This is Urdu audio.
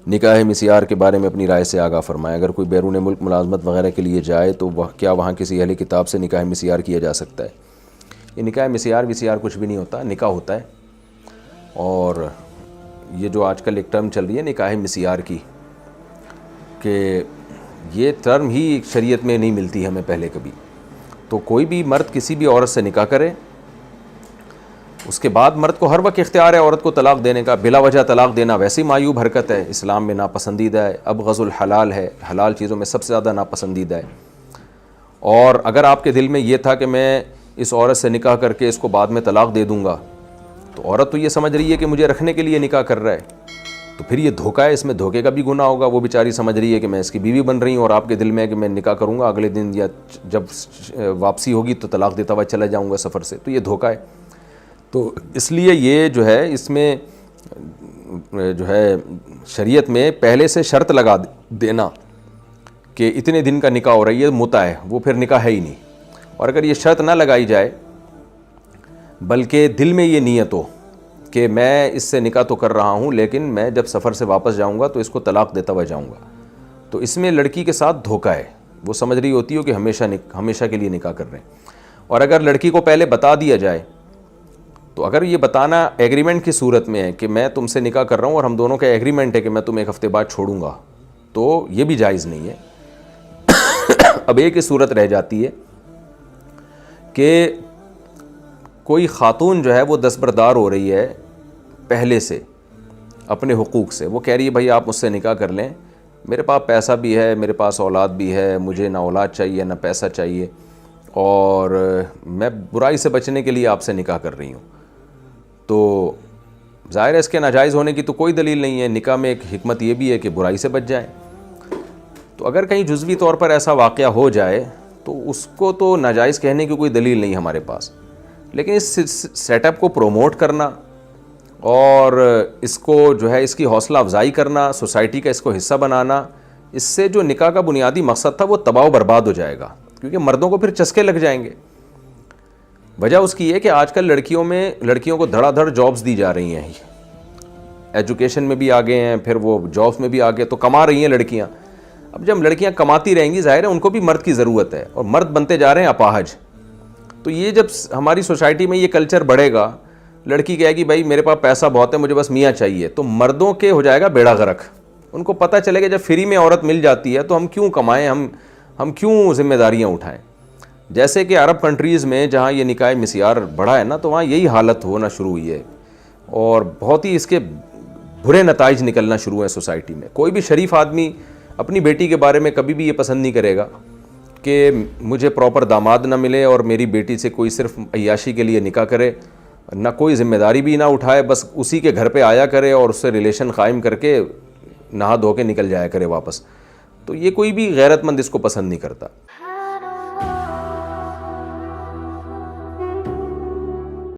نکاح مسیار کے بارے میں اپنی رائے سے آگاہ فرمائیں۔ اگر کوئی بیرون ملک ملازمت وغیرہ کے لیے جائے تو کیا وہاں کسی اہل کتاب سے نکاح مسیار کیا جا سکتا ہے؟ یہ نکاح مسیار کچھ بھی نہیں ہوتا، نکاح ہوتا ہے۔ اور یہ جو آج کل ایک ٹرم چل رہی ہے نکاح مسیار کی، کہ یہ ٹرم ہی شریعت میں نہیں ملتی ہمیں پہلے کبھی۔ تو کوئی بھی مرد کسی بھی عورت سے نکاح کرے، اس کے بعد مرد کو ہر وقت اختیار ہے عورت کو طلاق دینے کا۔ بلا وجہ طلاق دینا ویسے ہی معیوب حرکت ہے، اسلام میں ناپسندیدہ ہے، ابغض الحلال ہے، حلال چیزوں میں سب سے زیادہ ناپسندیدہ ہے۔ اور اگر آپ کے دل میں یہ تھا کہ میں اس عورت سے نکاح کر کے اس کو بعد میں طلاق دے دوں گا، تو عورت تو یہ سمجھ رہی ہے کہ مجھے رکھنے کے لیے نکاح کر رہا ہے، تو پھر یہ دھوکہ ہے، اس میں دھوکے کا بھی گناہ ہوگا۔ وہ بیچاری سمجھ رہی ہے کہ میں اس کی بیوی بن رہی ہوں، اور آپ کے دل میں ہے کہ میں نکاح کروں گا، اگلے دن یا جب واپسی ہوگی تو طلاق دیتا ہوا چلا جاؤں گا سفر سے، تو یہ دھوکہ ہے۔ تو اس لیے یہ جو ہے اس میں جو ہے شریعت میں پہلے سے شرط لگا دینا کہ اتنے دن کا نکاح ہو رہا ہے، یہ متع ہے، وہ پھر نکاح ہے ہی نہیں۔ اور اگر یہ شرط نہ لگائی جائے بلکہ دل میں یہ نیت ہو کہ میں اس سے نکاح تو کر رہا ہوں لیکن میں جب سفر سے واپس جاؤں گا تو اس کو طلاق دیتا ہوا جاؤں گا، تو اس میں لڑکی کے ساتھ دھوکہ ہے۔ وہ سمجھ رہی ہوتی ہو کہ ہمیشہ کے لیے نکاح کر رہے ہیں۔ اور اگر لڑکی کو پہلے بتا دیا جائے، تو اگر یہ بتانا ایگریمنٹ کی صورت میں ہے کہ میں تم سے نکاح کر رہا ہوں اور ہم دونوں کا ایگریمنٹ ہے کہ میں تم ایک ہفتے بعد چھوڑوں گا، تو یہ بھی جائز نہیں ہے۔ اب ایک ہی صورت رہ جاتی ہے کہ کوئی خاتون جو ہے وہ دستبردار ہو رہی ہے پہلے سے اپنے حقوق سے، وہ کہہ رہی ہے بھائی آپ مجھ سے نکاح کر لیں، میرے پاس پیسہ بھی ہے، میرے پاس اولاد بھی ہے، مجھے نہ اولاد چاہیے نہ پیسہ چاہیے، اور میں برائی سے بچنے کے لیے آپ سے نکاح کر رہی ہوں۔ تو ظاہر ہے اس کے ناجائز ہونے کی تو کوئی دلیل نہیں ہے، نکاح میں ایک حکمت یہ بھی ہے کہ برائی سے بچ جائیں۔ تو اگر کہیں جزوی طور پر ایسا واقعہ ہو جائے تو اس کو تو ناجائز کہنے کی کوئی دلیل نہیں ہمارے پاس، لیکن اس سیٹ اپ کو پروموٹ کرنا اور اس کو جو ہے اس کی حوصلہ افزائی کرنا، سوسائٹی کا اس کو حصہ بنانا، اس سے جو نکاح کا بنیادی مقصد تھا وہ تباہ و برباد ہو جائے گا، کیونکہ مردوں کو پھر چسکے لگ جائیں گے۔ وجہ اس کی یہ کہ آج کل لڑکیوں کو دھڑا دھڑ جابز دی جا رہی ہیں، ایجوکیشن میں بھی آگے ہیں، پھر وہ جابز میں بھی آگے، تو کما رہی ہیں لڑکیاں۔ اب جب لڑکیاں کماتی رہیں گی ظاہر ہے ان کو بھی مرد کی ضرورت ہے، اور مرد بنتے جا رہے ہیں اپاہج۔ تو یہ جب ہماری سوسائٹی میں یہ کلچر بڑھے گا، لڑکی کہے گی بھائی میرے پاس پیسہ بہت ہے، مجھے بس میاں چاہیے، تو مردوں کے ہو جائے گا بیڑا غرق۔ ان کو پتہ چلے گا جب فری میں عورت مل جاتی ہے تو ہم کیوں کمائیں، ہم کیوں ذمہ داریاں اٹھائیں۔ جیسے کہ عرب کنٹریز میں جہاں یہ نکاح مسیار بڑھا ہے نا، تو وہاں یہی حالت ہونا شروع ہوئی ہے، اور بہت ہی اس کے برے نتائج نکلنا شروع ہیں سوسائٹی میں۔ کوئی بھی شریف آدمی اپنی بیٹی کے بارے میں کبھی بھی یہ پسند نہیں کرے گا کہ مجھے پراپر داماد نہ ملے اور میری بیٹی سے کوئی صرف عیاشی کے لیے نکاح کرے، نہ کوئی ذمہ داری بھی نہ اٹھائے، بس اسی کے گھر پہ آیا کرے اور اس سے ریلیشن قائم کر کے نہا دھو کے نکل جایا کرے واپس۔ تو یہ کوئی بھی غیرت مند اس کو پسند نہیں کرتا۔